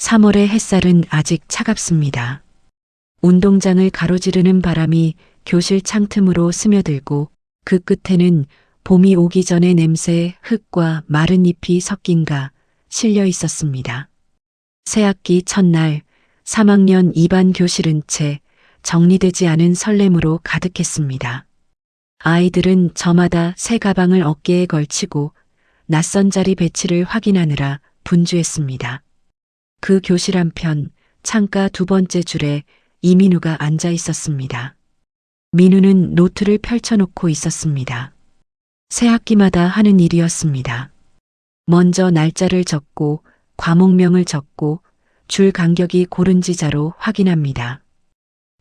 3월의 햇살은 아직 차갑습니다. 운동장을 가로지르는 바람이 교실 창틈으로 스며들고 그 끝에는 봄이 오기 전의 냄새의 흙과 마른 잎이 섞인가 실려 있었습니다. 새학기 첫날 3학년 2반 교실은 채 정리되지 않은 설렘으로 가득했습니다. 아이들은 저마다 새 가방을 어깨에 걸치고 낯선 자리 배치를 확인하느라 분주했습니다. 그 교실 한편 창가 두 번째 줄에 이민우가 앉아 있었습니다. 민우는 노트를 펼쳐놓고 있었습니다. 새 학기마다 하는 일이었습니다. 먼저 날짜를 적고 과목명을 적고 줄 간격이 고른지자로 확인합니다.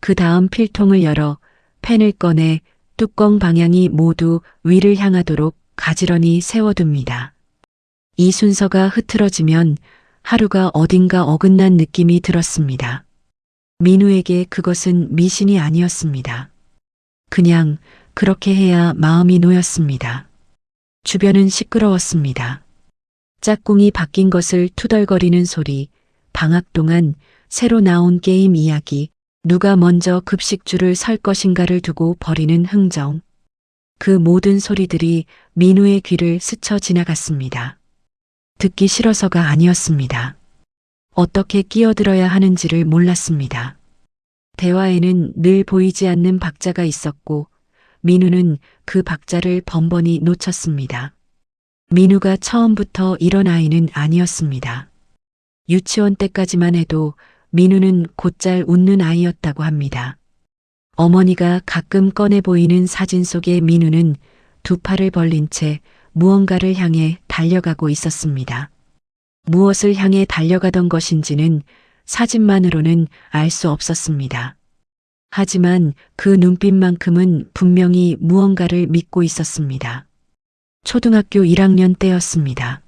그 다음 필통을 열어 펜을 꺼내 뚜껑 방향이 모두 위를 향하도록 가지런히 세워둡니다. 이 순서가 흐트러지면 하루가 어딘가 어긋난 느낌이 들었습니다. 민우에게 그것은 미신이 아니었습니다. 그냥 그렇게 해야 마음이 놓였습니다. 주변은 시끄러웠습니다. 짝꿍이 바뀐 것을 투덜거리는 소리, 방학 동안 새로 나온 게임 이야기, 누가 먼저 급식줄을 설 것인가를 두고 벌이는 흥정. 그 모든 소리들이 민우의 귀를 스쳐 지나갔습니다. 듣기 싫어서가 아니었습니다. 어떻게 끼어들어야 하는지를 몰랐습니다. 대화에는 늘 보이지 않는 박자가 있었고 민우는 그 박자를 번번이 놓쳤습니다. 민우가 처음부터 이런 아이는 아니었습니다. 유치원 때까지만 해도 민우는 곧잘 웃는 아이였다고 합니다. 어머니가 가끔 꺼내 보이는 사진 속의 민우는 두 팔을 벌린 채 무언가를 향해 달려가고 있었습니다. 무엇을 향해 달려가던 것인지는 사진만으로는 알 수 없었습니다. 하지만 그 눈빛만큼은 분명히 무언가를 믿고 있었습니다. 초등학교 1학년 때였습니다.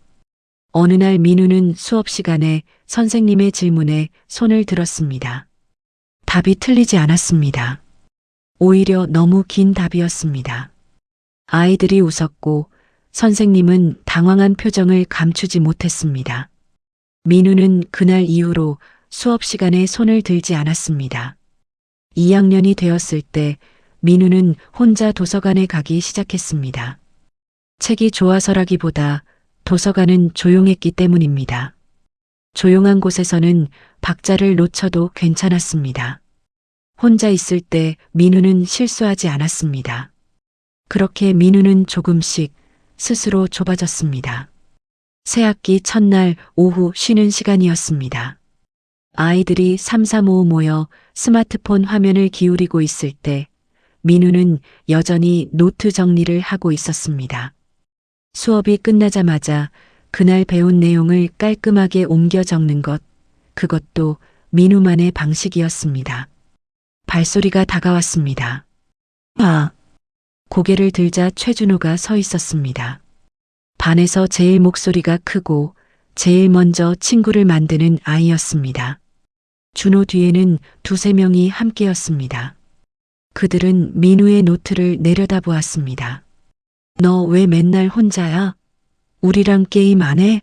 어느 날 민우는 수업 시간에 선생님의 질문에 손을 들었습니다. 답이 틀리지 않았습니다. 오히려 너무 긴 답이었습니다. 아이들이 웃었고 선생님은 당황한 표정을 감추지 못했습니다. 민우는 그날 이후로 수업 시간에 손을 들지 않았습니다. 2학년이 되었을 때 민우는 혼자 도서관에 가기 시작했습니다. 책이 좋아서라기보다 도서관은 조용했기 때문입니다. 조용한 곳에서는 박자를 놓쳐도 괜찮았습니다. 혼자 있을 때 민우는 실수하지 않았습니다. 그렇게 민우는 조금씩 스스로 좁아졌습니다. 새학기 첫날 오후 쉬는 시간이었습니다. 아이들이 삼삼오오 모여 스마트폰 화면을 기울이고 있을 때 민우는 여전히 노트 정리를 하고 있었습니다. 수업이 끝나자마자 그날 배운 내용을 깔끔하게 옮겨 적는 것, 그것도 민우만의 방식이었습니다. 발소리가 다가왔습니다. 고개를 들자 최준호가 서 있었습니다. 반에서 제일 목소리가 크고 제일 먼저 친구를 만드는 아이였습니다. 준호 뒤에는 두세 명이 함께였습니다. 그들은 민우의 노트를 내려다보았습니다. 너 왜 맨날 혼자야? 우리랑 게임 안 해?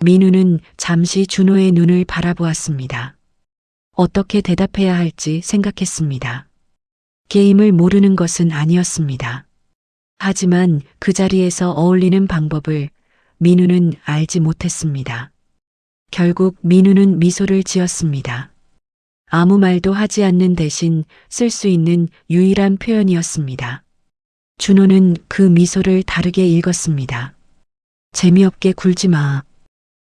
민우는 잠시 준호의 눈을 바라보았습니다. 어떻게 대답해야 할지 생각했습니다. 게임을 모르는 것은 아니었습니다. 하지만 그 자리에서 어울리는 방법을 민우는 알지 못했습니다. 결국 민우는 미소를 지었습니다. 아무 말도 하지 않는 대신 쓸 수 있는 유일한 표현이었습니다. 준호는 그 미소를 다르게 읽었습니다. 재미없게 굴지 마.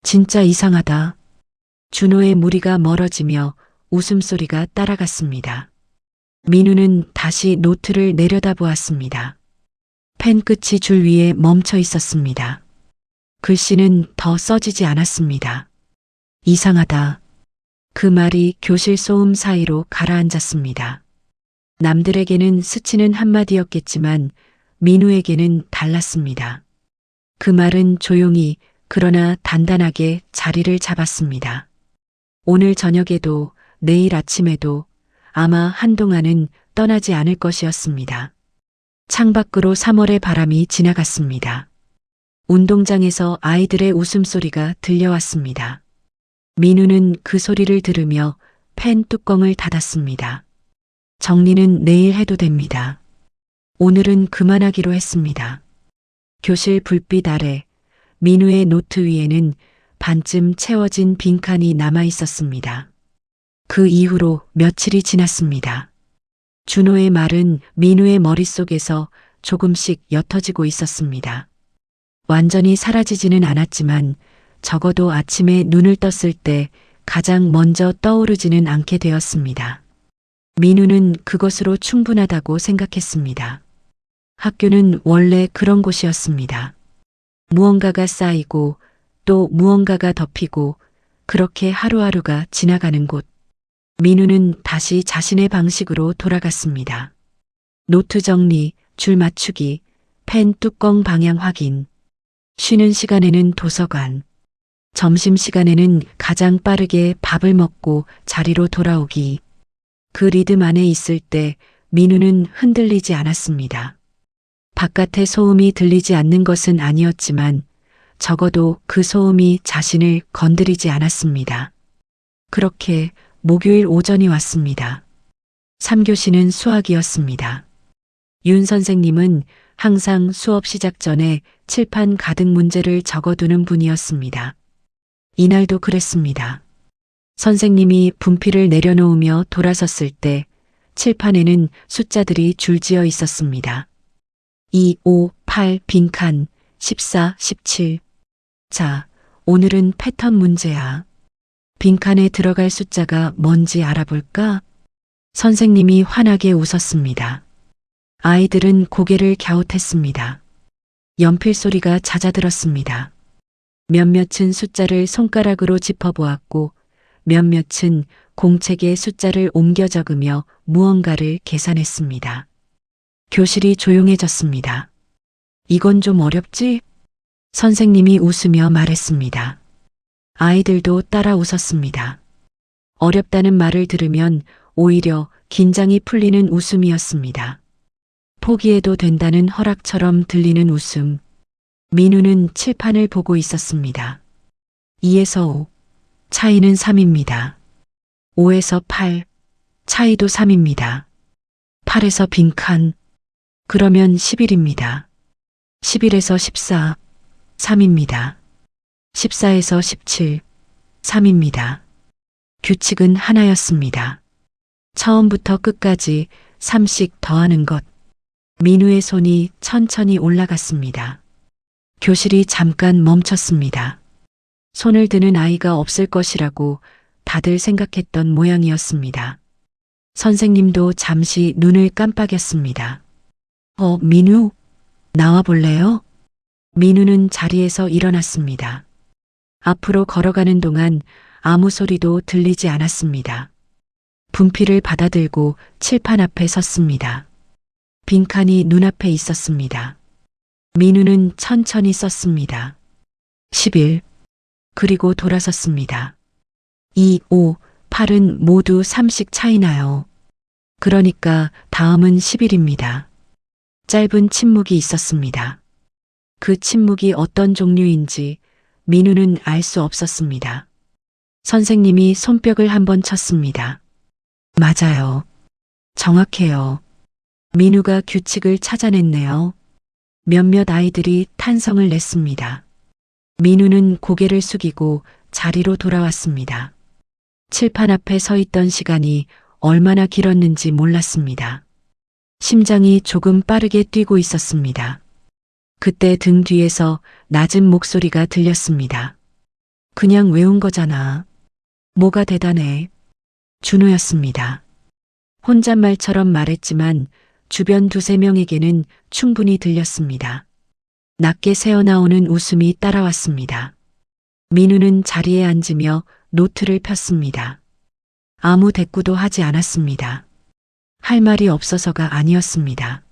진짜 이상하다. 준호의 무리가 멀어지며 웃음소리가 따라갔습니다. 민우는 다시 노트를 내려다보았습니다. 펜 끝이 줄 위에 멈춰 있었습니다. 글씨는 더 써지지 않았습니다. 이상하다. 그 말이 교실 소음 사이로 가라앉았습니다. 남들에게는 스치는 한마디였겠지만 민우에게는 달랐습니다. 그 말은 조용히 그러나 단단하게 자리를 잡았습니다. 오늘 저녁에도 내일 아침에도 아마 한동안은 떠나지 않을 것이었습니다. 창밖으로 3월의 바람이 지나갔습니다. 운동장에서 아이들의 웃음소리가 들려왔습니다. 민우는 그 소리를 들으며 펜 뚜껑을 닫았습니다. 정리는 내일 해도 됩니다. 오늘은 그만하기로 했습니다. 교실 불빛 아래 민우의 노트 위에는 반쯤 채워진 빈칸이 남아 있었습니다. 그 이후로 며칠이 지났습니다. 준호의 말은 민우의 머릿속에서 조금씩 옅어지고 있었습니다. 완전히 사라지지는 않았지만 적어도 아침에 눈을 떴을 때 가장 먼저 떠오르지는 않게 되었습니다. 민우는 그것으로 충분하다고 생각했습니다. 학교는 원래 그런 곳이었습니다. 무언가가 쌓이고 또 무언가가 덮이고 그렇게 하루하루가 지나가는 곳. 민우는 다시 자신의 방식으로 돌아갔습니다. 노트 정리, 줄 맞추기, 펜 뚜껑 방향 확인. 쉬는 시간에는 도서관. 점심시간에는 가장 빠르게 밥을 먹고 자리로 돌아오기. 그 리듬 안에 있을 때 민우는 흔들리지 않았습니다. 바깥의 소음이 들리지 않는 것은 아니었지만 적어도 그 소음이 자신을 건드리지 않았습니다. 그렇게 목요일 오전이 왔습니다. 3교시는 수학이었습니다. 윤 선생님은 항상 수업 시작 전에 칠판 가득 문제를 적어두는 분이었습니다. 이날도 그랬습니다. 선생님이 분필을 내려놓으며 돌아섰을 때 칠판에는 숫자들이 줄지어 있었습니다. 2, 5, 8, 빈칸, 14, 17. 자, 오늘은 패턴 문제야. 빈칸에 들어갈 숫자가 뭔지 알아볼까? 선생님이 환하게 웃었습니다. 아이들은 고개를 갸웃했습니다. 연필 소리가 잦아들었습니다. 몇몇은 숫자를 손가락으로 짚어보았고 몇몇은 공책에 숫자를 옮겨 적으며 무언가를 계산했습니다. 교실이 조용해졌습니다. 이건 좀 어렵지? 선생님이 웃으며 말했습니다. 아이들도 따라 웃었습니다. 어렵다는 말을 들으면 오히려 긴장이 풀리는 웃음이었습니다. 포기해도 된다는 허락처럼 들리는 웃음. 민우는 칠판을 보고 있었습니다. 2에서 5, 차이는 3입니다. 5에서 8, 차이도 3입니다. 8에서 빈칸, 그러면 11입니다. 11에서 14, 3입니다. 14에서 17, 3입니다. 규칙은 하나였습니다. 처음부터 끝까지 3씩 더하는 것. 민우의 손이 천천히 올라갔습니다. 교실이 잠깐 멈췄습니다. 손을 드는 아이가 없을 것이라고 다들 생각했던 모양이었습니다. 선생님도 잠시 눈을 깜빡였습니다. 민우, 나와 볼래요? 민우는 자리에서 일어났습니다. 앞으로 걸어가는 동안 아무 소리도 들리지 않았습니다. 분필을 받아들고 칠판 앞에 섰습니다. 빈칸이 눈앞에 있었습니다. 민우는 천천히 썼습니다. 11. 그리고 돌아섰습니다. 2, 5, 8은 모두 3씩 차이나요. 그러니까 다음은 11입니다. 짧은 침묵이 있었습니다. 그 침묵이 어떤 종류인지 민우는 알 수 없었습니다. 선생님이 손뼉을 한번 쳤습니다. 맞아요. 정확해요. 민우가 규칙을 찾아냈네요. 몇몇 아이들이 탄성을 냈습니다. 민우는 고개를 숙이고 자리로 돌아왔습니다. 칠판 앞에 서 있던 시간이 얼마나 길었는지 몰랐습니다. 심장이 조금 빠르게 뛰고 있었습니다. 그때 등 뒤에서 낮은 목소리가 들렸습니다. 그냥 외운 거잖아. 뭐가 대단해. 준호였습니다. 혼잣말처럼 말했지만 주변 두세 명에게는 충분히 들렸습니다. 낮게 새어나오는 웃음이 따라왔습니다. 민우는 자리에 앉으며 노트를 폈습니다. 아무 대꾸도 하지 않았습니다. 할 말이 없어서가 아니었습니다.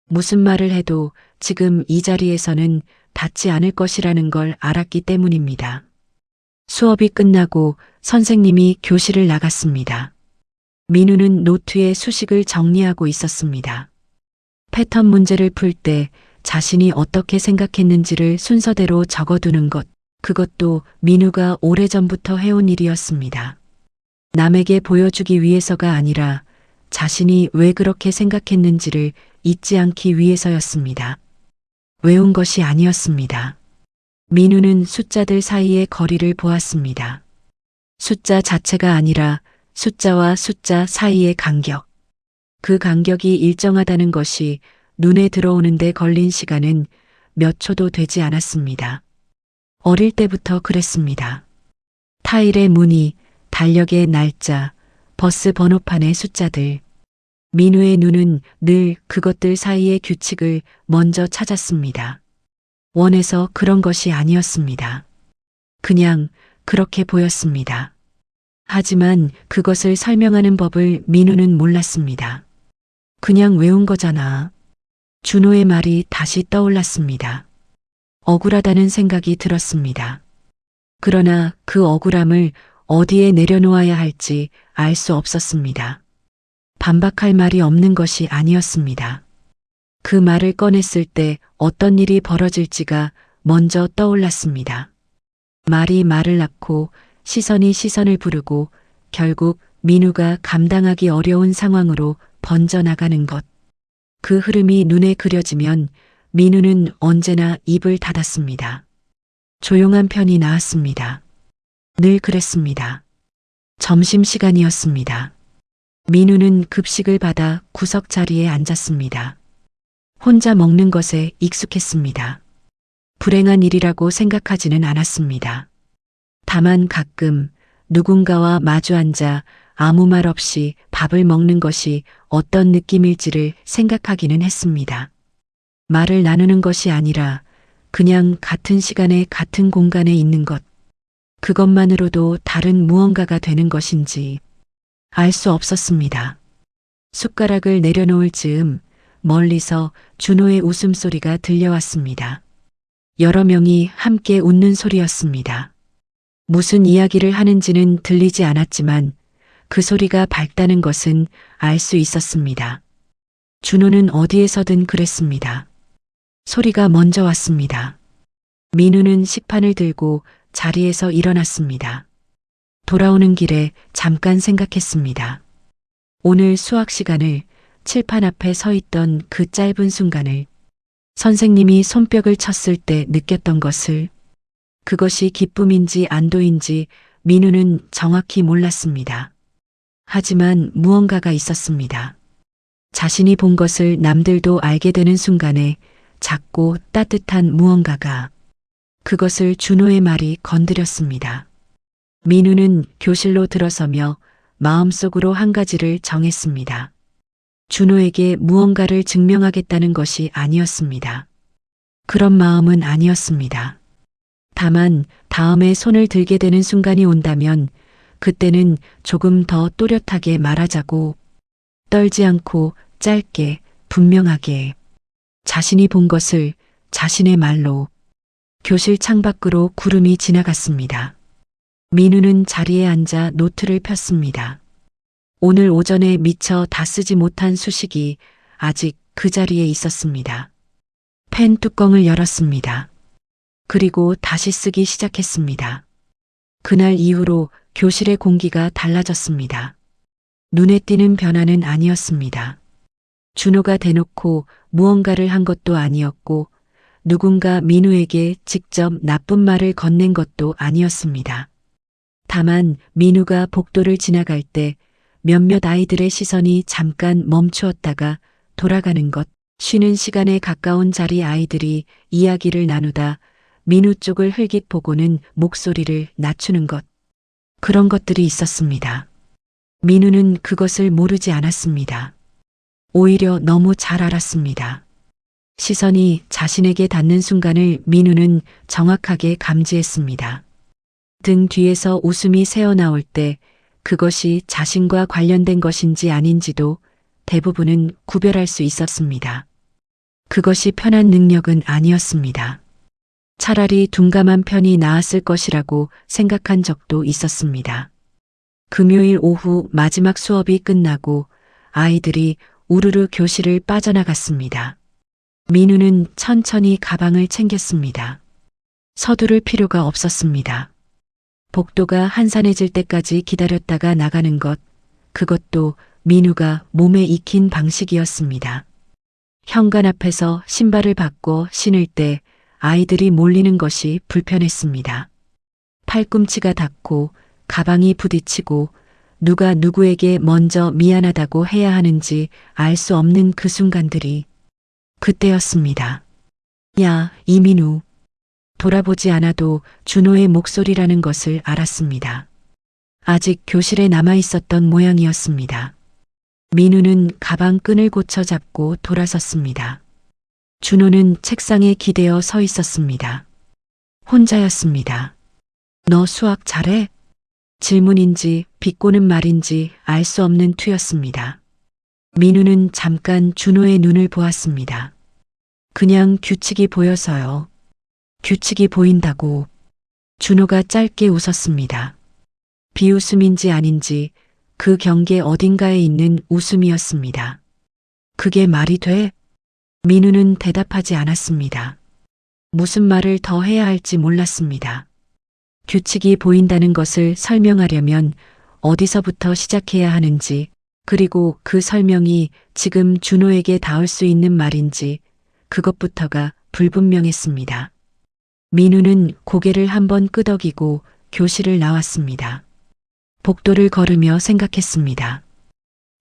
무슨 말을 해도 지금 이 자리에서는 닿지 않을 것이라는 걸 알았기 때문입니다. 수업이 끝나고 선생님이 교실을 나갔습니다. 민우는 노트에 수식을 정리하고 있었습니다. 패턴 문제를 풀 때 자신이 어떻게 생각했는지를 순서대로 적어두는 것. 그것도 민우가 오래전부터 해온 일이었습니다. 남에게 보여주기 위해서가 아니라 자신이 왜 그렇게 생각했는지를 잊지 않기 위해서였습니다. 외운 것이 아니었습니다. 민우는 숫자들 사이의 거리를 보았습니다. 숫자 자체가 아니라 숫자와 숫자 사이의 간격. 그 간격이 일정하다는 것이 눈에 들어오는데 걸린 시간은 몇 초도 되지 않았습니다. 어릴 때부터 그랬습니다. 타일의 무늬, 달력의 날짜, 버스 번호판의 숫자들. 민우의 눈은 늘 그것들 사이의 규칙을 먼저 찾았습니다. 원해서 그런 것이 아니었습니다. 그냥 그렇게 보였습니다. 하지만 그것을 설명하는 법을 민우는 몰랐습니다. 그냥 외운 거잖아. 준호의 말이 다시 떠올랐습니다. 억울하다는 생각이 들었습니다. 그러나 그 억울함을 어디에 내려놓아야 할지 알 수 없었습니다. 반박할 말이 없는 것이 아니었습니다. 그 말을 꺼냈을 때 어떤 일이 벌어질지가 먼저 떠올랐습니다. 말이 말을 낳고 시선이 시선을 부르고 결국 민우가 감당하기 어려운 상황으로 번져나가는 것. 그 흐름이 눈에 그려지면 민우는 언제나 입을 닫았습니다. 조용한 편이 나았습니다. 늘 그랬습니다. 점심시간이었습니다. 민우는 급식을 받아 구석 자리에 앉았습니다. 혼자 먹는 것에 익숙했습니다. 불행한 일이라고 생각하지는 않았습니다. 다만 가끔 누군가와 마주 앉아 아무 말 없이 밥을 먹는 것이 어떤 느낌일지를 생각하기는 했습니다. 말을 나누는 것이 아니라 그냥 같은 시간에 같은 공간에 있는 것. 그것만으로도 다른 무언가가 되는 것인지 알 수 없었습니다. 숟가락을 내려놓을 즈음 멀리서 준호의 웃음소리가 들려왔습니다. 여러 명이 함께 웃는 소리였습니다. 무슨 이야기를 하는지는 들리지 않았지만 그 소리가 밝다는 것은 알 수 있었습니다. 준호는 어디에서든 그랬습니다. 소리가 먼저 왔습니다. 민우는 식판을 들고 자리에서 일어났습니다. 돌아오는 길에 잠깐 생각했습니다. 오늘 수학 시간을 칠판 앞에 서 있던 그 짧은 순간을 선생님이 손뼉을 쳤을 때 느꼈던 것을 그것이 기쁨인지 안도인지 민우는 정확히 몰랐습니다. 하지만 무언가가 있었습니다. 자신이 본 것을 남들도 알게 되는 순간에 작고 따뜻한 무언가가 그것을 준호의 말이 건드렸습니다. 민우는 교실로 들어서며 마음속으로 한 가지를 정했습니다. 준호에게 무언가를 증명하겠다는 것이 아니었습니다. 그런 마음은 아니었습니다. 다만 다음에 손을 들게 되는 순간이 온다면 그때는 조금 더 또렷하게 말하자고 떨지 않고 짧게 분명하게 자신이 본 것을 자신의 말로. 교실 창밖으로 구름이 지나갔습니다. 민우는 자리에 앉아 노트를 폈습니다. 오늘 오전에 미처 다 쓰지 못한 수식이 아직 그 자리에 있었습니다. 펜 뚜껑을 열었습니다. 그리고 다시 쓰기 시작했습니다. 그날 이후로 교실의 공기가 달라졌습니다. 눈에 띄는 변화는 아니었습니다. 준호가 대놓고 무언가를 한 것도 아니었고 누군가 민우에게 직접 나쁜 말을 건넨 것도 아니었습니다. 다만 민우가 복도를 지나갈 때 몇몇 아이들의 시선이 잠깐 멈추었다가 돌아가는 것, 쉬는 시간에 가까운 자리 아이들이 이야기를 나누다 민우 쪽을 흘깃 보고는 목소리를 낮추는 것, 그런 것들이 있었습니다. 민우는 그것을 모르지 않았습니다. 오히려 너무 잘 알았습니다. 시선이 자신에게 닿는 순간을 민우는 정확하게 감지했습니다. 등 뒤에서 웃음이 새어나올 때 그것이 자신과 관련된 것인지 아닌지도 대부분은 구별할 수 있었습니다. 그것이 편한 능력은 아니었습니다. 차라리 둔감한 편이 나았을 것이라고 생각한 적도 있었습니다. 금요일 오후 마지막 수업이 끝나고 아이들이 우르르 교실을 빠져나갔습니다. 민우는 천천히 가방을 챙겼습니다. 서두를 필요가 없었습니다. 복도가 한산해질 때까지 기다렸다가 나가는 것, 그것도 민우가 몸에 익힌 방식이었습니다. 현관 앞에서 신발을 벗고 신을 때 아이들이 몰리는 것이 불편했습니다. 팔꿈치가 닿고 가방이 부딪히고 누가 누구에게 먼저 미안하다고 해야 하는지 알 수 없는 그 순간들이 그때였습니다. 야, 이민우. 돌아보지 않아도 준호의 목소리라는 것을 알았습니다. 아직 교실에 남아 있었던 모양이었습니다. 민우는 가방 끈을 고쳐 잡고 돌아섰습니다. 준호는 책상에 기대어 서 있었습니다. 혼자였습니다. 너 수학 잘해? 질문인지 비꼬는 말인지 알 수 없는 투였습니다. 민우는 잠깐 준호의 눈을 보았습니다. 그냥 규칙이 보여서요. 규칙이 보인다고. 준호가 짧게 웃었습니다. 비웃음인지 아닌지 그 경계 어딘가에 있는 웃음이었습니다. 그게 말이 돼? 민우는 대답하지 않았습니다. 무슨 말을 더 해야 할지 몰랐습니다. 규칙이 보인다는 것을 설명하려면 어디서부터 시작해야 하는지, 그리고 그 설명이 지금 준호에게 닿을 수 있는 말인지 그것부터가 불분명했습니다. 민우는 고개를 한번 끄덕이고 교실을 나왔습니다. 복도를 걸으며 생각했습니다.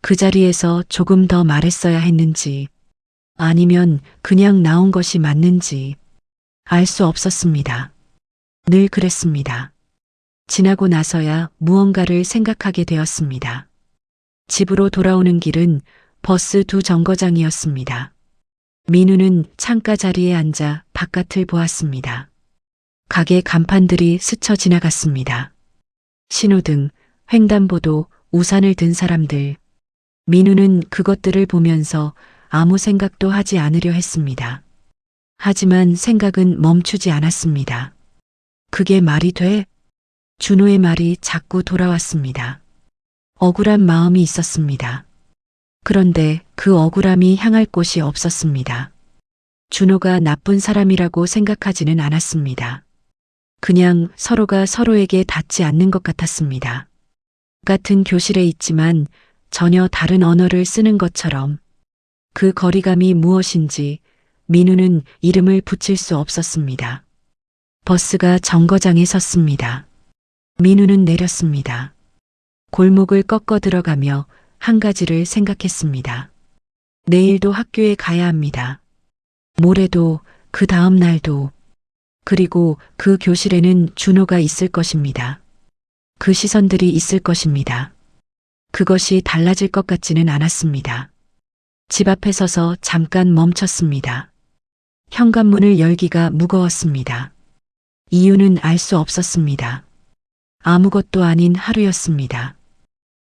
그 자리에서 조금 더 말했어야 했는지, 아니면 그냥 나온 것이 맞는지 알 수 없었습니다. 늘 그랬습니다. 지나고 나서야 무언가를 생각하게 되었습니다. 집으로 돌아오는 길은 버스 두 정거장이었습니다. 민우는 창가 자리에 앉아 바깥을 보았습니다. 가게 간판들이 스쳐 지나갔습니다. 신호등, 횡단보도, 우산을 든 사람들. 민우는 그것들을 보면서 아무 생각도 하지 않으려 했습니다. 하지만 생각은 멈추지 않았습니다. 그게 말이 돼? 준호의 말이 자꾸 돌아왔습니다. 억울한 마음이 있었습니다. 그런데 그 억울함이 향할 곳이 없었습니다. 준호가 나쁜 사람이라고 생각하지는 않았습니다. 그냥 서로가 서로에게 닿지 않는 것 같았습니다. 같은 교실에 있지만 전혀 다른 언어를 쓰는 것처럼 그 거리감이 무엇인지 민우는 이름을 붙일 수 없었습니다. 버스가 정거장에 섰습니다. 민우는 내렸습니다. 골목을 꺾어 들어가며 한 가지를 생각했습니다. 내일도 학교에 가야 합니다. 모레도, 그 다음 날도. 그리고 그 교실에는 준호가 있을 것입니다. 그 시선들이 있을 것입니다. 그것이 달라질 것 같지는 않았습니다. 집 앞에 서서 잠깐 멈췄습니다. 현관문을 열기가 무거웠습니다. 이유는 알 수 없었습니다. 아무것도 아닌 하루였습니다.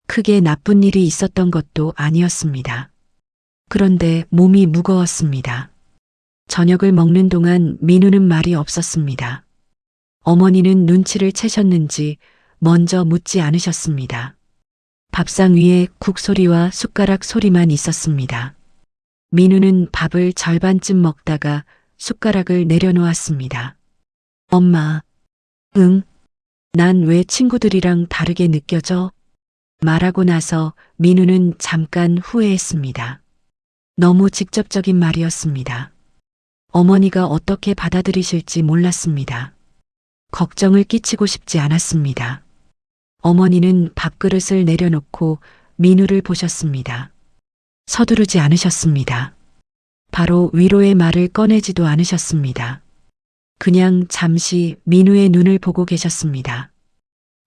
크게 나쁜 일이 있었던 것도 아니었습니다. 그런데 몸이 무거웠습니다. 저녁을 먹는 동안 민우는 말이 없었습니다. 어머니는 눈치를 채셨는지 먼저 묻지 않으셨습니다. 밥상 위에 국 소리와 숟가락 소리만 있었습니다. 민우는 밥을 절반쯤 먹다가 숟가락을 내려놓았습니다. 엄마. 응? 난 왜 친구들이랑 다르게 느껴져? 말하고 나서 민우는 잠깐 후회했습니다. 너무 직접적인 말이었습니다. 어머니가 어떻게 받아들이실지 몰랐습니다. 걱정을 끼치고 싶지 않았습니다. 어머니는 밥그릇을 내려놓고 민우를 보셨습니다. 서두르지 않으셨습니다. 바로 위로의 말을 꺼내지도 않으셨습니다. 그냥 잠시 민우의 눈을 보고 계셨습니다.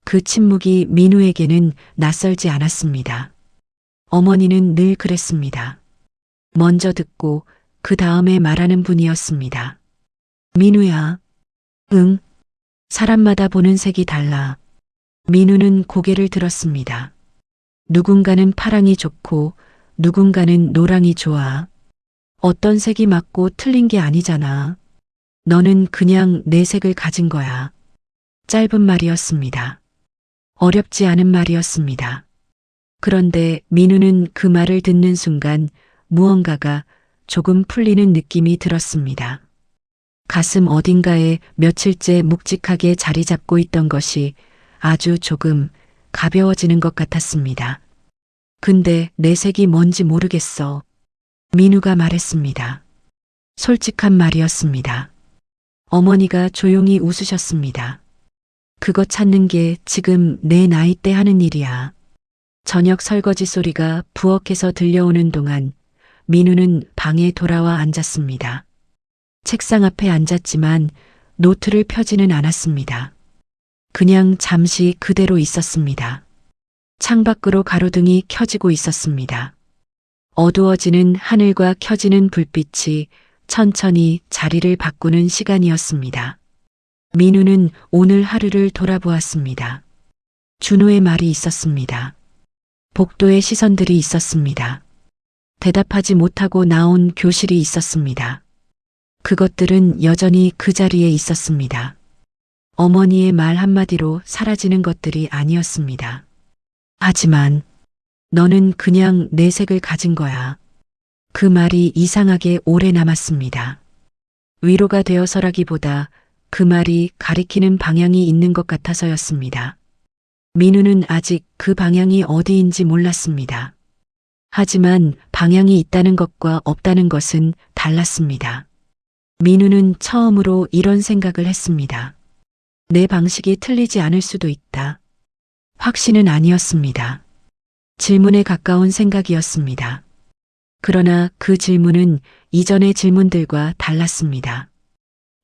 그 침묵이 민우에게는 낯설지 않았습니다. 어머니는 늘 그랬습니다. 먼저 듣고 그 다음에 말하는 분이었습니다. 민우야. 응. 사람마다 보는 색이 달라. 민우는 고개를 들었습니다. 누군가는 파랑이 좋고 누군가는 노랑이 좋아. 어떤 색이 맞고 틀린 게 아니잖아. 너는 그냥 내 색을 가진 거야. 짧은 말이었습니다. 어렵지 않은 말이었습니다. 그런데 민우는 그 말을 듣는 순간 무언가가 조금 풀리는 느낌이 들었습니다. 가슴 어딘가에 며칠째 묵직하게 자리 잡고 있던 것이 아주 조금 가벼워지는 것 같았습니다. 근데 내색이 뭔지 모르겠어. 민우가 말했습니다. 솔직한 말이었습니다. 어머니가 조용히 웃으셨습니다. 그거 찾는 게 지금 내 나이 때 하는 일이야. 저녁 설거지 소리가 부엌에서 들려오는 동안 민우는 방에 돌아와 앉았습니다. 책상 앞에 앉았지만 노트를 펴지는 않았습니다. 그냥 잠시 그대로 있었습니다. 창밖으로 가로등이 켜지고 있었습니다. 어두워지는 하늘과 켜지는 불빛이 천천히 자리를 바꾸는 시간이었습니다. 민우는 오늘 하루를 돌아보았습니다. 준호의 말이 있었습니다. 복도의 시선들이 있었습니다. 대답하지 못하고 나온 교실이 있었습니다. 그것들은 여전히 그 자리에 있었습니다. 어머니의 말 한마디로 사라지는 것들이 아니었습니다. 하지만 너는 그냥 내색을 가진 거야. 그 말이 이상하게 오래 남았습니다. 위로가 되어서라기보다 그 말이 가리키는 방향이 있는 것 같아서였습니다. 민우는 아직 그 방향이 어디인지 몰랐습니다. 하지만 방향이 있다는 것과 없다는 것은 달랐습니다. 민우는 처음으로 이런 생각을 했습니다. 내 방식이 틀리지 않을 수도 있다. 확신은 아니었습니다. 질문에 가까운 생각이었습니다. 그러나 그 질문은 이전의 질문들과 달랐습니다.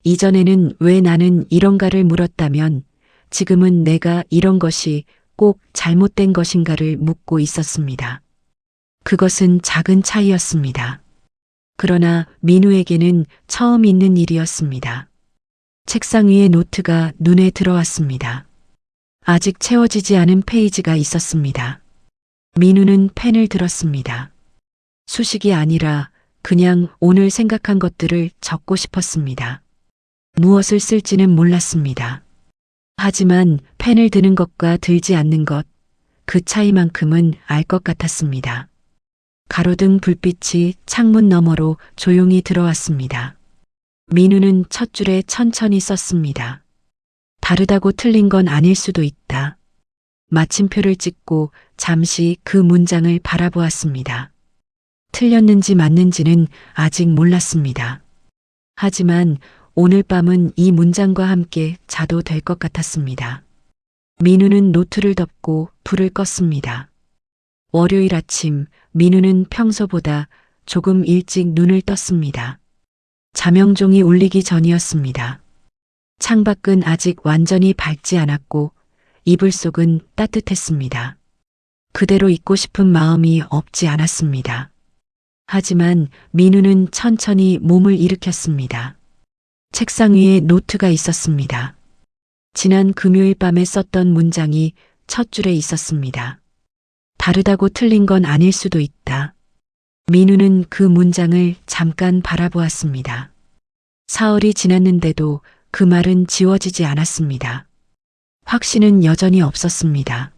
이전에는 왜 나는 이런가를 물었다면 지금은 내가 이런 것이 꼭 잘못된 것인가를 묻고 있었습니다. 그것은 작은 차이였습니다. 그러나 민우에게는 처음 있는 일이었습니다. 책상 위에 노트가 눈에 들어왔습니다. 아직 채워지지 않은 페이지가 있었습니다. 민우는 펜을 들었습니다. 수식이 아니라 그냥 오늘 생각한 것들을 적고 싶었습니다. 무엇을 쓸지는 몰랐습니다. 하지만 펜을 드는 것과 들지 않는 것, 그 차이만큼은 알 것 같았습니다. 가로등 불빛이 창문 너머로 조용히 들어왔습니다. 민우는 첫 줄에 천천히 썼습니다. 다르다고 틀린 건 아닐 수도 있다. 마침표를 찍고 잠시 그 문장을 바라보았습니다. 틀렸는지 맞는지는 아직 몰랐습니다. 하지만 오늘 밤은 이 문장과 함께 자도 될 것 같았습니다. 민우는 노트를 덮고 불을 껐습니다. 월요일 아침 민우는 평소보다 조금 일찍 눈을 떴습니다. 자명종이 울리기 전이었습니다. 창밖은 아직 완전히 밝지 않았고 이불 속은 따뜻했습니다. 그대로 있고 싶은 마음이 없지 않았습니다. 하지만 민우는 천천히 몸을 일으켰습니다. 책상 위에 노트가 있었습니다. 지난 금요일 밤에 썼던 문장이 첫 줄에 있었습니다. 다르다고 틀린 건 아닐 수도 있다. 민우는 그 문장을 잠깐 바라보았습니다. 사흘이 지났는데도 그 말은 지워지지 않았습니다. 확신은 여전히 없었습니다.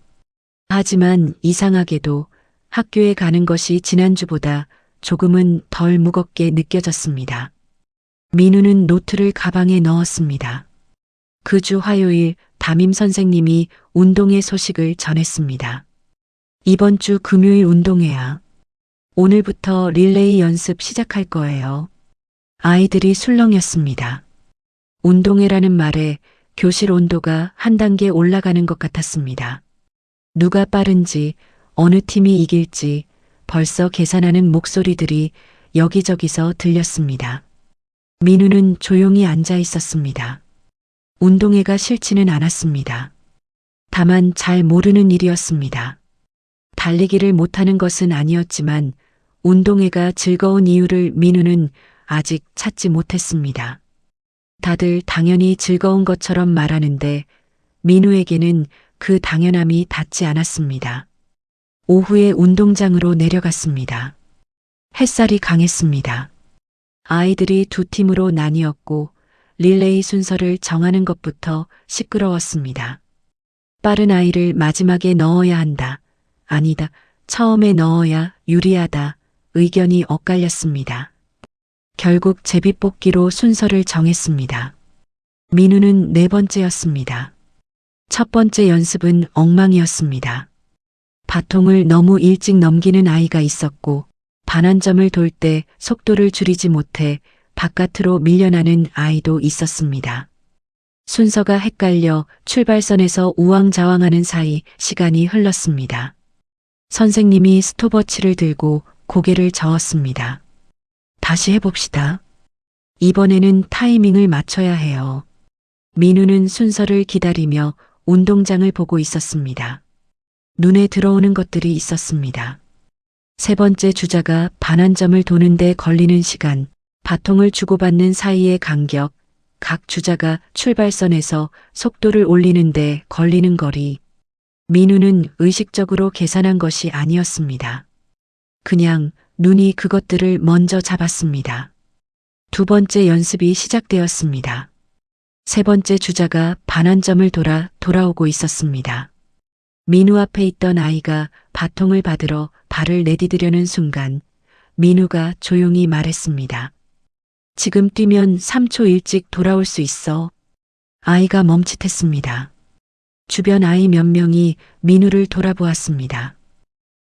하지만 이상하게도 학교에 가는 것이 지난주보다 조금은 덜 무겁게 느껴졌습니다. 민우는 노트를 가방에 넣었습니다. 그 주 화요일 담임 선생님이 운동회 소식을 전했습니다. 이번 주 금요일 운동회야. 오늘부터 릴레이 연습 시작할 거예요. 아이들이 술렁였습니다. 운동회라는 말에 교실 온도가 한 단계 올라가는 것 같았습니다. 누가 빠른지, 어느 팀이 이길지 벌써 계산하는 목소리들이 여기저기서 들렸습니다. 민우는 조용히 앉아 있었습니다. 운동회가 싫지는 않았습니다. 다만 잘 모르는 일이었습니다. 달리기를 못하는 것은 아니었지만 운동회가 즐거운 이유를 민우는 아직 찾지 못했습니다. 다들 당연히 즐거운 것처럼 말하는데 민우에게는 그 당연함이 닿지 않았습니다. 오후에 운동장으로 내려갔습니다. 햇살이 강했습니다. 아이들이 두 팀으로 나뉘었고 릴레이 순서를 정하는 것부터 시끄러웠습니다. 빠른 아이를 마지막에 넣어야 한다. 아니다. 처음에 넣어야 유리하다. 의견이 엇갈렸습니다. 결국 제비뽑기로 순서를 정했습니다. 민우는 네 번째였습니다. 첫 번째 연습은 엉망이었습니다. 바통을 너무 일찍 넘기는 아이가 있었고 반환점을 돌 때 속도를 줄이지 못해 바깥으로 밀려나는 아이도 있었습니다. 순서가 헷갈려 출발선에서 우왕좌왕하는 사이 시간이 흘렀습니다. 선생님이 스톱워치를 들고 고개를 저었습니다. 다시 해봅시다. 이번에는 타이밍을 맞춰야 해요. 민우는 순서를 기다리며 운동장을 보고 있었습니다. 눈에 들어오는 것들이 있었습니다. 세 번째 주자가 반환점을 도는데 걸리는 시간, 바통을 주고받는 사이의 간격, 각 주자가 출발선에서 속도를 올리는데 걸리는 거리. 민우는 의식적으로 계산한 것이 아니었습니다. 그냥 눈이 그것들을 먼저 잡았습니다. 두 번째 연습이 시작되었습니다. 세 번째 주자가 반환점을 돌아오고 있었습니다. 민우 앞에 있던 아이가 바통을 받으러 발을 내디디려는 순간 민우가 조용히 말했습니다. 지금 뛰면 3초 일찍 돌아올 수 있어. 아이가 멈칫했습니다. 주변 아이 몇 명이 민우를 돌아보았습니다.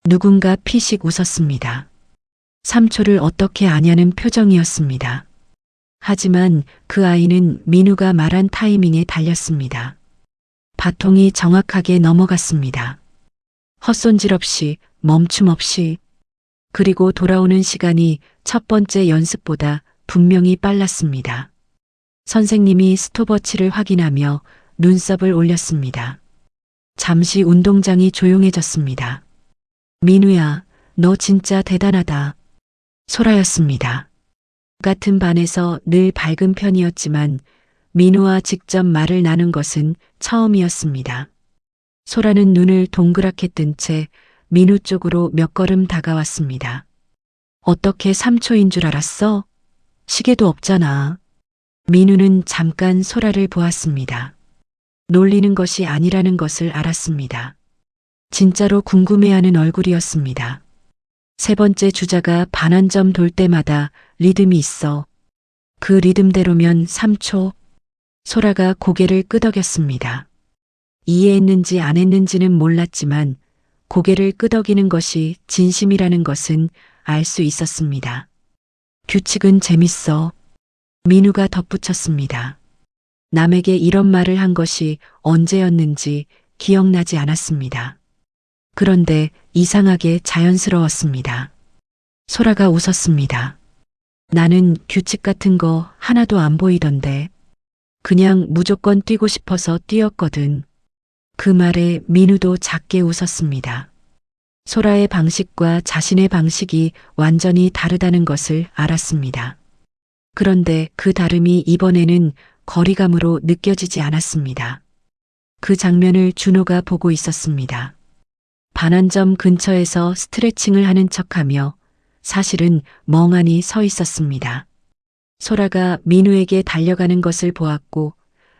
누군가 피식 웃었습니다. 3초를 어떻게 아냐는 표정이었습니다. 하지만 그 아이는 민우가 말한 타이밍에 달렸습니다. 바통이 정확하게 넘어갔습니다. 헛손질 없이, 멈춤 없이. 그리고 돌아오는 시간이 첫 번째 연습보다 분명히 빨랐습니다. 선생님이 스톱워치를 확인하며 눈썹을 올렸습니다. 잠시 운동장이 조용해졌습니다. 민우야, 너 진짜 대단하다. 소라였습니다. 같은 반에서 늘 밝은 편이었지만 민우와 직접 말을 나눈 것은 처음이었습니다. 소라는 눈을 동그랗게 뜬 채 민우 쪽으로 몇 걸음 다가왔습니다. 어떻게 3초인 줄 알았어? 시계도 없잖아. 민우는 잠깐 소라를 보았습니다. 놀리는 것이 아니라는 것을 알았습니다. 진짜로 궁금해하는 얼굴이었습니다. 세 번째 주자가 반환점 돌 때마다 리듬이 있어. 그 리듬대로면 3초. 소라가 고개를 끄덕였습니다. 이해했는지 안 했는지는 몰랐지만 고개를 끄덕이는 것이 진심이라는 것은 알 수 있었습니다. 규칙은 재밌어. 민우가 덧붙였습니다. 남에게 이런 말을 한 것이 언제였는지 기억나지 않았습니다. 그런데 이상하게 자연스러웠습니다. 소라가 웃었습니다. 나는 규칙 같은 거 하나도 안 보이던데. 그냥 무조건 뛰고 싶어서 뛰었거든. 그 말에 민우도 작게 웃었습니다. 소라의 방식과 자신의 방식이 완전히 다르다는 것을 알았습니다. 그런데 그 다름이 이번에는 거리감으로 느껴지지 않았습니다. 그 장면을 준호가 보고 있었습니다. 반환점 근처에서 스트레칭을 하는 척하며 사실은 멍하니 서 있었습니다. 소라가 민우에게 달려가는 것을 보았고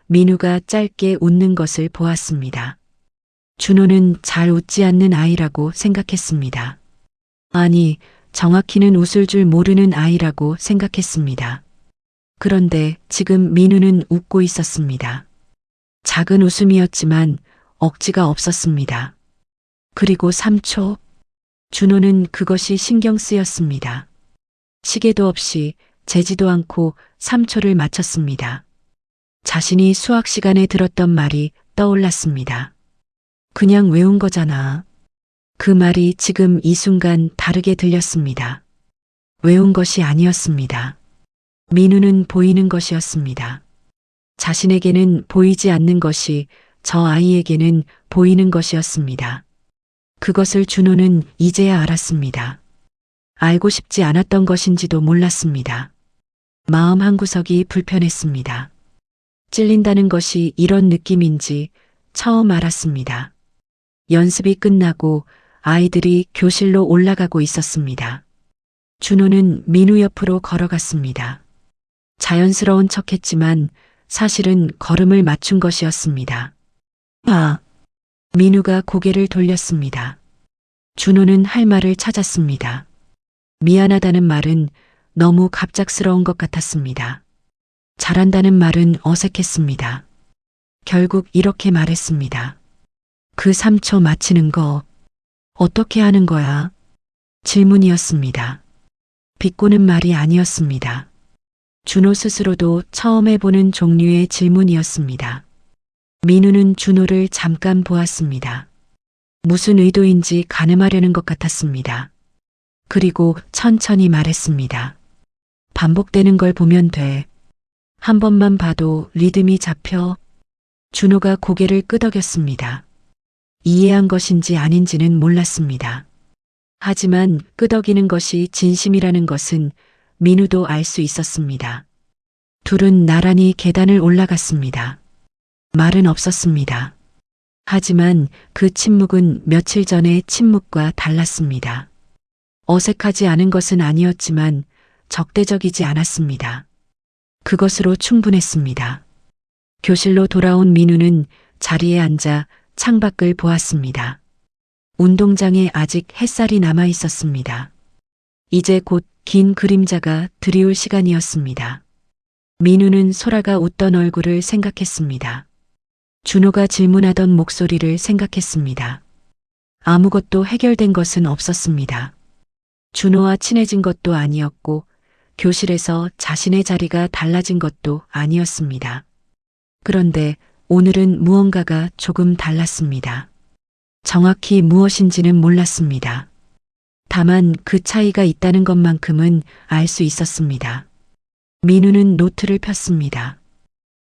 민우가 짧게 웃는 것을 보았습니다. 준호는 잘 웃지 않는 아이라고 생각했습니다. 아니, 정확히는 웃을 줄 모르는 아이라고 생각했습니다. 그런데 지금 민우는 웃고 있었습니다. 작은 웃음이었지만 억지가 없었습니다. 그리고 3초. 준호는 그것이 신경 쓰였습니다. 시계도 없이 재지도 않고 3초를 맞췄습니다. 자신이 수학 시간에 들었던 말이 떠올랐습니다. 그냥 외운 거잖아. 그 말이 지금 이 순간 다르게 들렸습니다. 외운 것이 아니었습니다. 민우는 보이는 것이었습니다. 자신에게는 보이지 않는 것이 저 아이에게는 보이는 것이었습니다. 그것을 준호는 이제야 알았습니다. 알고 싶지 않았던 것인지도 몰랐습니다. 마음 한구석이 불편했습니다. 찔린다는 것이 이런 느낌인지 처음 알았습니다. 연습이 끝나고 아이들이 교실로 올라가고 있었습니다. 준호는 민우 옆으로 걸어갔습니다. 자연스러운 척했지만 사실은 걸음을 맞춘 것이었습니다. 아! 민우가 고개를 돌렸습니다. 준호는 할 말을 찾았습니다. 미안하다는 말은 너무 갑작스러운 것 같았습니다. 잘한다는 말은 어색했습니다. 결국 이렇게 말했습니다. 그 3초 맞히는 거 어떻게 하는 거야? 질문이었습니다. 비꼬는 말이 아니었습니다. 준호 스스로도 처음 해보는 종류의 질문이었습니다. 민우는 준호를 잠깐 보았습니다. 무슨 의도인지 가늠하려는 것 같았습니다. 그리고 천천히 말했습니다. 반복되는 걸 보면 돼. 한 번만 봐도 리듬이 잡혀. 준호가 고개를 끄덕였습니다. 이해한 것인지 아닌지는 몰랐습니다. 하지만 끄덕이는 것이 진심이라는 것은 민우도 알 수 있었습니다. 둘은 나란히 계단을 올라갔습니다. 말은 없었습니다. 하지만 그 침묵은 며칠 전의 침묵과 달랐습니다. 어색하지 않은 것은 아니었지만 적대적이지 않았습니다. 그것으로 충분했습니다. 교실로 돌아온 민우는 자리에 앉아 창밖을 보았습니다. 운동장에 아직 햇살이 남아 있었습니다. 이제 곧 긴 그림자가 드리울 시간이었습니다. 민우는 소라가 웃던 얼굴을 생각했습니다. 준호가 질문하던 목소리를 생각했습니다. 아무것도 해결된 것은 없었습니다. 준호와 친해진 것도 아니었고 교실에서 자신의 자리가 달라진 것도 아니었습니다. 그런데 오늘은 무언가가 조금 달랐습니다. 정확히 무엇인지는 몰랐습니다. 다만 그 차이가 있다는 것만큼은 알 수 있었습니다. 민우는 노트를 폈습니다.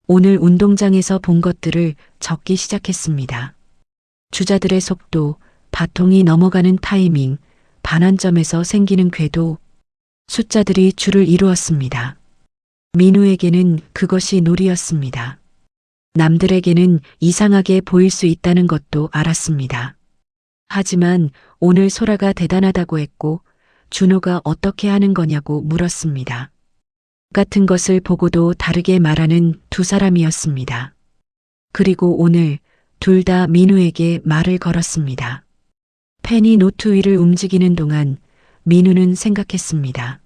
오늘 운동장에서 본 것들을 적기 시작했습니다. 주자들의 속도, 바통이 넘어가는 타이밍, 반환점에서 생기는 궤도, 숫자들이 줄을 이루었습니다. 민우에게는 그것이 놀이였습니다. 남들에게는 이상하게 보일 수 있다는 것도 알았습니다. 하지만 오늘 소라가 대단하다고 했고 준호가 어떻게 하는 거냐고 물었습니다. 같은 것을 보고도 다르게 말하는 두 사람이었습니다. 그리고 오늘 둘 다 민우에게 말을 걸었습니다. 펜이 노트 위를 움직이는 동안 민우는 생각했습니다.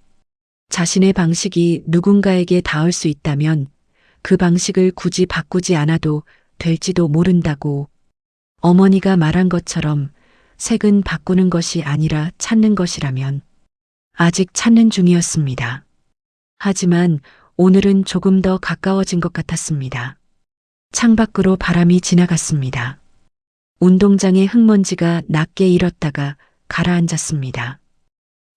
자신의 방식이 누군가에게 닿을 수 있다면 그 방식을 굳이 바꾸지 않아도 될지도 모른다고. 어머니가 말한 것처럼 색은 바꾸는 것이 아니라 찾는 것이라면 아직 찾는 중이었습니다. 하지만 오늘은 조금 더 가까워진 것 같았습니다. 창밖으로 바람이 지나갔습니다. 운동장의 흙먼지가 낮게 일었다가 가라앉았습니다.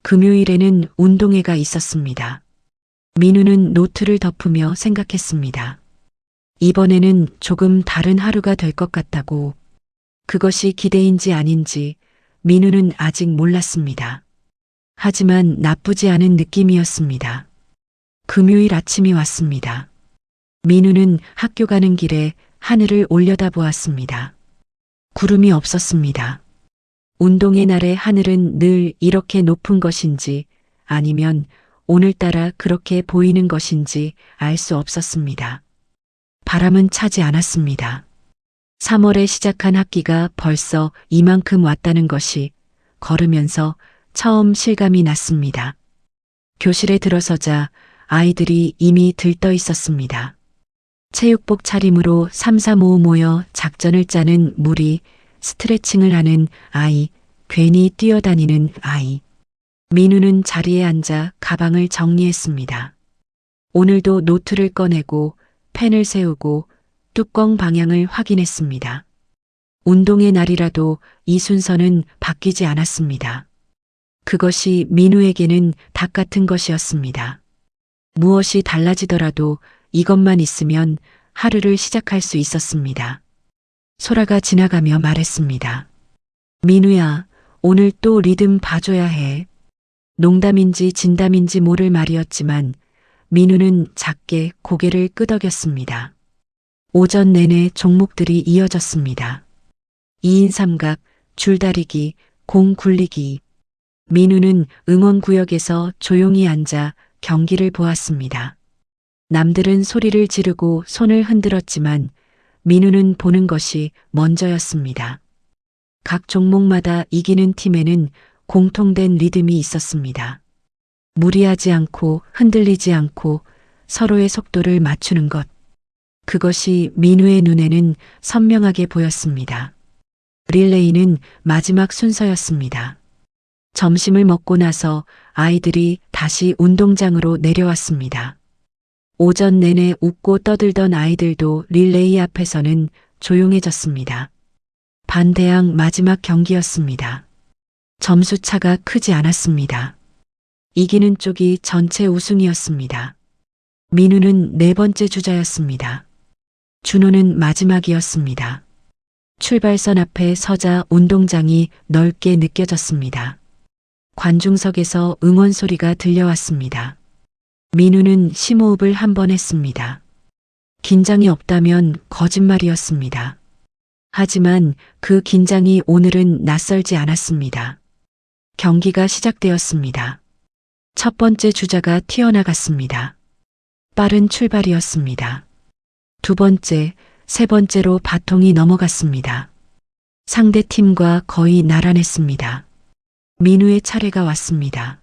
금요일에는 운동회가 있었습니다. 민우는 노트를 덮으며 생각했습니다. 이번에는 조금 다른 하루가 될 것 같다고. 그것이 기대인지 아닌지 민우는 아직 몰랐습니다. 하지만 나쁘지 않은 느낌이었습니다. 금요일 아침이 왔습니다. 민우는 학교 가는 길에 하늘을 올려다보았습니다. 구름이 없었습니다. 운동의 날의 하늘은 늘 이렇게 높은 것인지 아니면 오늘따라 그렇게 보이는 것인지 알 수 없었습니다. 바람은 차지 않았습니다. 3월에 시작한 학기가 벌써 이만큼 왔다는 것이 걸으면서 처음 실감이 났습니다. 교실에 들어서자 아이들이 이미 들떠 있었습니다. 체육복 차림으로 3, 4, 5 모여 작전을 짜는 무리, 스트레칭을 하는 아이, 괜히 뛰어다니는 아이. 민우는 자리에 앉아 가방을 정리했습니다. 오늘도 노트를 꺼내고 펜을 세우고 뚜껑 방향을 확인했습니다. 운동의 날이라도 이 순서는 바뀌지 않았습니다. 그것이 민우에게는 닭 같은 것이었습니다. 무엇이 달라지더라도 이것만 있으면 하루를 시작할 수 있었습니다. 소라가 지나가며 말했습니다. 민우야, 오늘 또 리듬 봐줘야 해. 농담인지 진담인지 모를 말이었지만 민우는 작게 고개를 끄덕였습니다. 오전 내내 종목들이 이어졌습니다. 2인 삼각, 줄다리기, 공 굴리기. 민우는 응원구역에서 조용히 앉아 경기를 보았습니다. 남들은 소리를 지르고 손을 흔들었지만 민우는 보는 것이 먼저였습니다. 각 종목마다 이기는 팀에는 공통된 리듬이 있었습니다. 무리하지 않고 흔들리지 않고 서로의 속도를 맞추는 것. 그것이 민우의 눈에는 선명하게 보였습니다. 릴레이는 마지막 순서였습니다. 점심을 먹고 나서 아이들이 다시 운동장으로 내려왔습니다. 오전 내내 웃고 떠들던 아이들도 릴레이 앞에서는 조용해졌습니다. 반대항 마지막 경기였습니다. 점수차가 크지 않았습니다. 이기는 쪽이 전체 우승이었습니다. 민우는 네 번째 주자였습니다. 준호는 마지막이었습니다. 출발선 앞에 서자 운동장이 넓게 느껴졌습니다. 관중석에서 응원 소리가 들려왔습니다. 민우는 심호흡을 한 번 했습니다. 긴장이 없다면 거짓말이었습니다. 하지만 그 긴장이 오늘은 낯설지 않았습니다. 경기가 시작되었습니다. 첫 번째 주자가 튀어나갔습니다. 빠른 출발이었습니다. 두 번째, 세 번째로 바통이 넘어갔습니다. 상대 팀과 거의 나란했습니다. 민우의 차례가 왔습니다.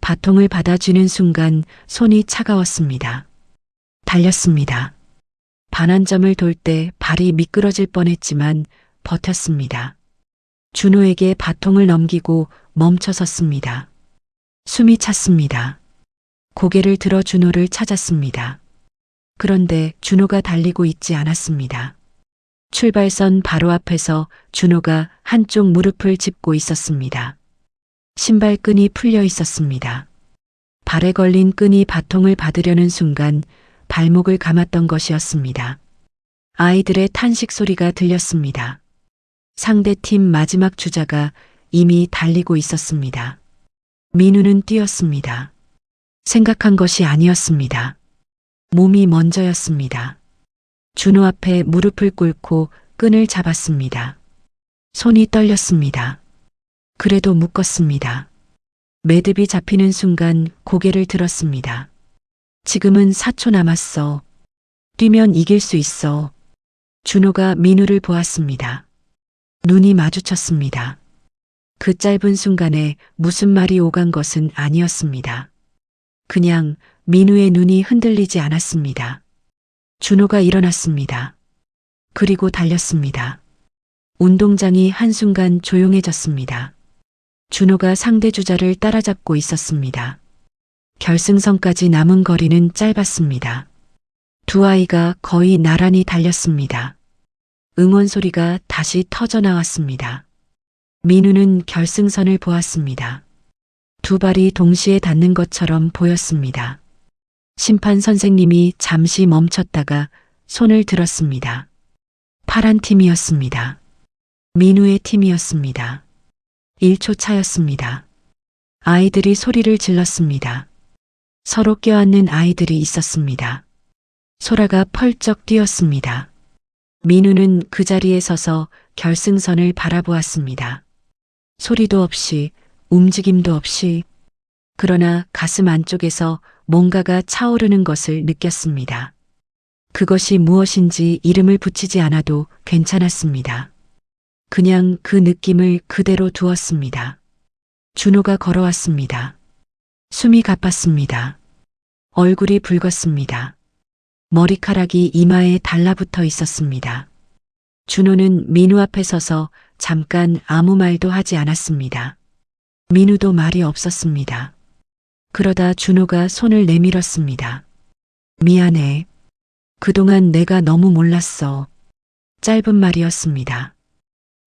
바통을 받아쥐는 순간 손이 차가웠습니다. 달렸습니다. 반환점을 돌 때 발이 미끄러질 뻔했지만 버텼습니다. 준호에게 바통을 넘기고 멈춰섰습니다. 숨이 찼습니다. 고개를 들어 준호를 찾았습니다. 그런데 준호가 달리고 있지 않았습니다. 출발선 바로 앞에서 준호가 한쪽 무릎을 짚고 있었습니다. 신발끈이 풀려 있었습니다. 발에 걸린 끈이 바통을 받으려는 순간 발목을 감았던 것이었습니다. 아이들의 탄식 소리가 들렸습니다. 상대팀 마지막 주자가 이미 달리고 있었습니다. 민우는 뛰었습니다. 생각한 것이 아니었습니다. 몸이 먼저였습니다. 준호 앞에 무릎을 꿇고 끈을 잡았습니다. 손이 떨렸습니다. 그래도 묶었습니다. 매듭이 잡히는 순간 고개를 들었습니다. 지금은 4초 남았어. 뛰면 이길 수 있어. 준호가 민우를 보았습니다. 눈이 마주쳤습니다. 그 짧은 순간에 무슨 말이 오간 것은 아니었습니다. 그냥 민우의 눈이 흔들리지 않았습니다. 준호가 일어났습니다. 그리고 달렸습니다. 운동장이 한순간 조용해졌습니다. 준호가 상대 주자를 따라잡고 있었습니다. 결승선까지 남은 거리는 짧았습니다. 두 아이가 거의 나란히 달렸습니다. 응원 소리가 다시 터져 나왔습니다. 민우는 결승선을 보았습니다. 두 발이 동시에 닿는 것처럼 보였습니다. 심판 선생님이 잠시 멈췄다가 손을 들었습니다. 파란 팀이었습니다. 민우의 팀이었습니다. 1초 차였습니다. 아이들이 소리를 질렀습니다. 서로 껴안는 아이들이 있었습니다. 소라가 펄쩍 뛰었습니다. 민우는 그 자리에 서서 결승선을 바라보았습니다. 소리도 없이, 움직임도 없이, 그러나 가슴 안쪽에서 뭔가가 차오르는 것을 느꼈습니다. 그것이 무엇인지 이름을 붙이지 않아도 괜찮았습니다. 그냥 그 느낌을 그대로 두었습니다. 준호가 걸어왔습니다. 숨이 가빴습니다. 얼굴이 붉었습니다. 머리카락이 이마에 달라붙어 있었습니다. 준호는 민우 앞에 서서 잠깐 아무 말도 하지 않았습니다. 민우도 말이 없었습니다. 그러다 준호가 손을 내밀었습니다. 미안해. 그동안 내가 너무 몰랐어. 짧은 말이었습니다.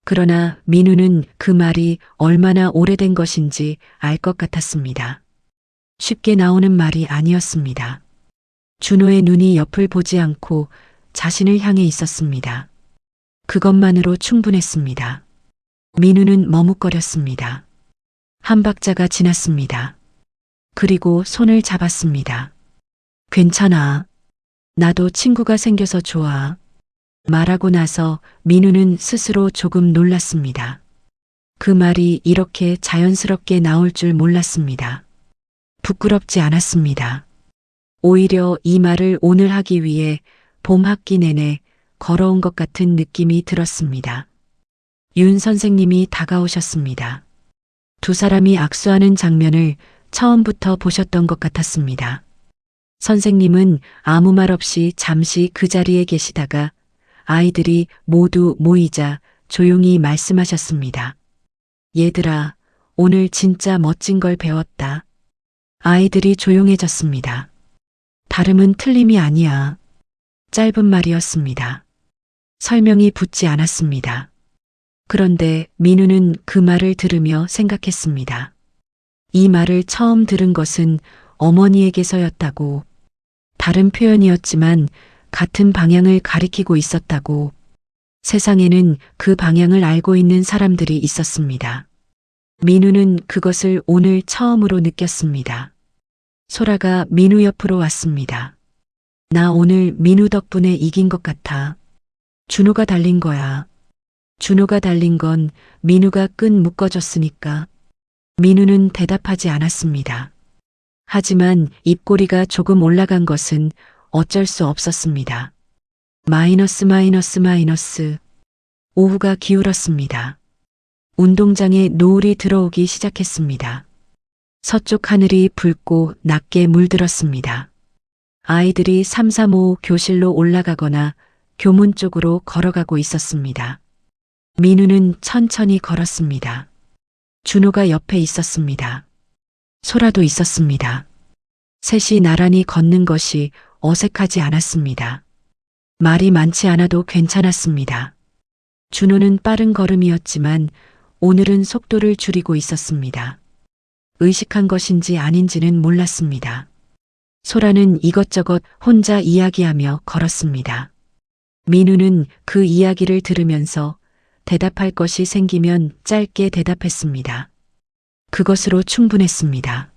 그러나 민우는 그 말이 얼마나 오래된 것인지 알 것 같았습니다. 쉽게 나오는 말이 아니었습니다. 준호의 눈이 옆을 보지 않고 자신을 향해 있었습니다. 그것만으로 충분했습니다. 민우는 머뭇거렸습니다. 한 박자가 지났습니다. 그리고 손을 잡았습니다. 괜찮아. 나도 친구가 생겨서 좋아. 말하고 나서 민우는 스스로 조금 놀랐습니다. 그 말이 이렇게 자연스럽게 나올 줄 몰랐습니다. 부끄럽지 않았습니다. 오히려 이 말을 오늘 하기 위해 봄 학기 내내 걸어온 것 같은 느낌이 들었습니다. 윤 선생님이 다가오셨습니다. 두 사람이 악수하는 장면을 처음부터 보셨던 것 같았습니다. 선생님은 아무 말 없이 잠시 그 자리에 계시다가 아이들이 모두 모이자 조용히 말씀하셨습니다. 얘들아, 오늘 진짜 멋진 걸 배웠다. 아이들이 조용해졌습니다. 발음은 틀림이 아니야. 짧은 말이었습니다. 설명이 붙지 않았습니다. 그런데 민우는 그 말을 들으며 생각했습니다. 이 말을 처음 들은 것은 어머니에게서였다고. 다른 표현이었지만 같은 방향을 가리키고 있었다고. 세상에는 그 방향을 알고 있는 사람들이 있었습니다. 민우는 그것을 오늘 처음으로 느꼈습니다. 소라가 민우 옆으로 왔습니다. 나 오늘 민우 덕분에 이긴 것 같아. 준호가 달린 거야. 준호가 달린 건 민우가 끈 묶어줬으니까. 민우는 대답하지 않았습니다. 하지만 입꼬리가 조금 올라간 것은 어쩔 수 없었습니다. 마이너스. 오후가 기울었습니다. 운동장에 노을이 들어오기 시작했습니다. 서쪽 하늘이 붉고 낮게 물들었습니다. 아이들이 335 교실로 올라가거나 교문 쪽으로 걸어가고 있었습니다. 민우는 천천히 걸었습니다. 준호가 옆에 있었습니다. 소라도 있었습니다. 셋이 나란히 걷는 것이 어색하지 않았습니다. 말이 많지 않아도 괜찮았습니다. 준호는 빠른 걸음이었지만 오늘은 속도를 줄이고 있었습니다. 의식한 것인지 아닌지는 몰랐습니다. 소라는 이것저것 혼자 이야기하며 걸었습니다. 민우는 그 이야기를 들으면서 대답할 것이 생기면 짧게 대답했습니다. 그것으로 충분했습니다.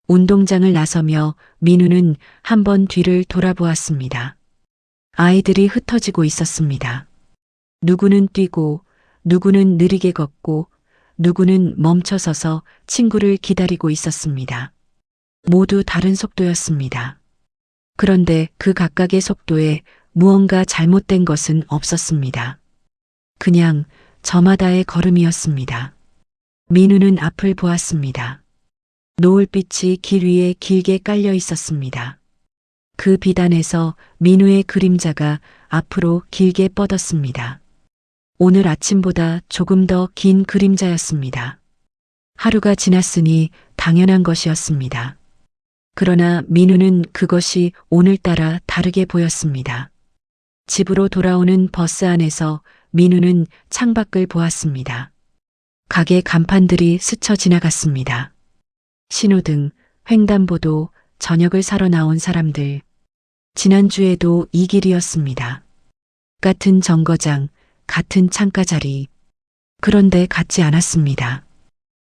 운동장을 나서며 민우는 한번 뒤를 돌아보았습니다. 아이들이 흩어지고 있었습니다. 누구는 뛰고, 누구는 느리게 걷고, 누구는 멈춰서서 친구를 기다리고 있었습니다. 모두 다른 속도였습니다. 그런데 그 각각의 속도에 무언가 잘못된 것은 없었습니다. 그냥 저마다의 걸음이었습니다. 민우는 앞을 보았습니다. 노을빛이 길 위에 길게 깔려 있었습니다. 그 빛 안에서 민우의 그림자가 앞으로 길게 뻗었습니다. 오늘 아침보다 조금 더 긴 그림자였습니다. 하루가 지났으니 당연한 것이었습니다. 그러나 민우는 그것이 오늘따라 다르게 보였습니다. 집으로 돌아오는 버스 안에서 민우는 창밖을 보았습니다. 가게 간판들이 스쳐 지나갔습니다. 신호등, 횡단보도, 저녁을 사러 나온 사람들. 지난주에도 이 길이었습니다. 같은 정거장, 같은 창가 자리. 그런데 같지 않았습니다.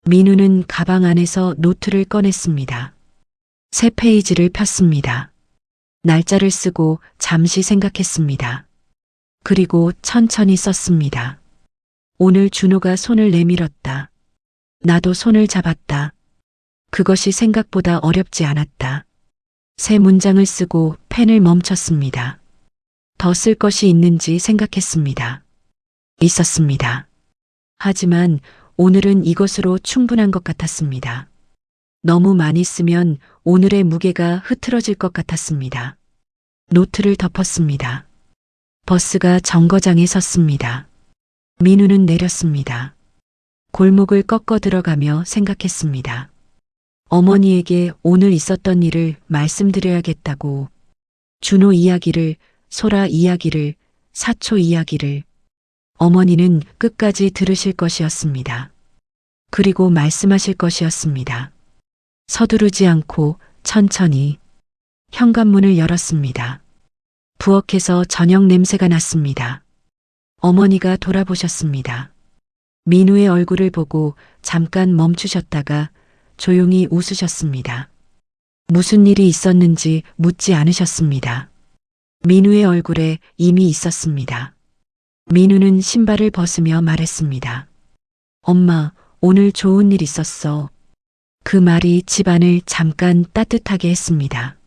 민우는 가방 안에서 노트를 꺼냈습니다. 새 페이지를 폈습니다. 날짜를 쓰고 잠시 생각했습니다. 그리고 천천히 썼습니다. 오늘 준호가 손을 내밀었다. 나도 손을 잡았다. 그것이 생각보다 어렵지 않았다. 새 문장을 쓰고 펜을 멈췄습니다. 더 쓸 것이 있는지 생각했습니다. 있었습니다. 하지만 오늘은 이것으로 충분한 것 같았습니다. 너무 많이 쓰면 오늘의 무게가 흐트러질 것 같았습니다. 노트를 덮었습니다. 버스가 정거장에 섰습니다. 민우는 내렸습니다. 골목을 꺾어 들어가며 생각했습니다. 어머니에게 오늘 있었던 일을 말씀드려야겠다고. 준호 이야기를, 소라 이야기를, 사초 이야기를. 어머니는 끝까지 들으실 것이었습니다. 그리고 말씀하실 것이었습니다. 서두르지 않고 천천히. 현관문을 열었습니다. 부엌에서 저녁 냄새가 났습니다. 어머니가 돌아보셨습니다. 민우의 얼굴을 보고 잠깐 멈추셨다가 조용히 웃으셨습니다. 무슨 일이 있었는지 묻지 않으셨습니다. 민우의 얼굴에 이미 있었습니다. 민우는 신발을 벗으며 말했습니다. 엄마, 오늘 좋은 일 있었어. 그 말이 집안을 잠깐 따뜻하게 했습니다.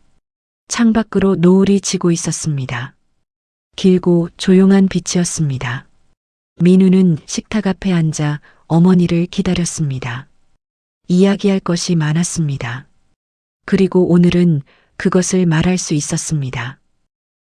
창밖으로 노을이 지고 있었습니다. 길고 조용한 빛이었습니다. 민우는 식탁 앞에 앉아 어머니를 기다렸습니다. 이야기할 것이 많았습니다. 그리고 오늘은 그것을 말할 수 있었습니다.